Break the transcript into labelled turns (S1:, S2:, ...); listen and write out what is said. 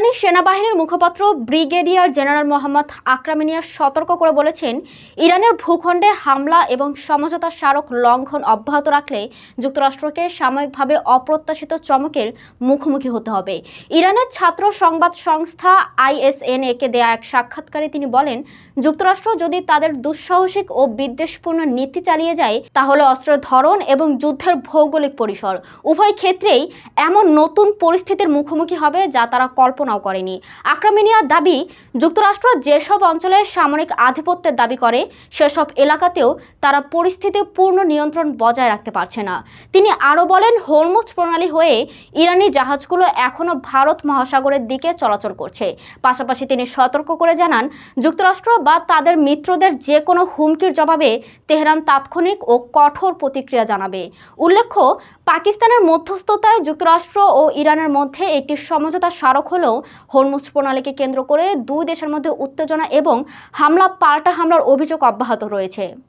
S1: ইরানি সেনাবাহিনীর মুখপাত্র brigadier general Mohammad আকরাম মিয়া সতর্ক করে বলেছেন, ইরানের ভূখণ্ডে হামলা এবং সমঝোতা স্মারক লঙ্ঘন অব্যাহত রাখলে যুক্তরাষ্ট্রকে সাময়িকভাবে অপ্রত্যাশিত চমকের মুখোমুখি হতে হবে। ইরানের ছাত্র সংবাদ সংস্থা ISNA কে দেয়া এক সাক্ষাৎকারে তিনি বলেন, যুক্তরাষ্ট্র যদি তাদের দুঃসাহসিক ও বিদ্বেষপূর্ণ নীতি চালিয়ে যায়, তাহলে অস্ত্রের ধরন এবং যুদ্ধের ভৌগোলিক পরিসর উভয় ক্ষেত্রেই এমন নতুন পরিস্থিতির মুখোমুখি হবে যা তারা কল্পনাও করেনি। আকরাম মিয়ার দাবি, যুক্তরাষ্ট্র যেসব অঞ্চলে সামরিক আধিপত্যের দাবি করে সেসব এলাকাতেও তারা পরিস্থিতির পূর্ণ নিয়ন্ত্রণ বজায় রাখতে পারছে না। তিনি আরও বলেন, হরমুজ প্রণালী হয়ে ইরানি জাহাজগুলো এখনও ভারত মহাসাগরের দিকে চলাচল করছে। পাশাপাশি তিনি সতর্ক করে জানান, যুক্তরাষ্ট্র বা তাদের মিত্রদের যে কোনো হুমকির জবাবে তেহরান তাৎক্ষণিক ও কঠোর প্রতিক্রিয়া জানাবে। উল্লেখ্য, পাকিস্তানের মধ্যস্থতায় যুক্তরাষ্ট্র ও ইরানের মধ্যে একটি সমঝোতা স্মারক হলেও হরমুজ প্রণালীকে কেন্দ্র করে দুই দেশের মধ্যে উত্তেজনা এবং পাল্টা হামলার অভিযোগ অব্যাহত রয়েছে।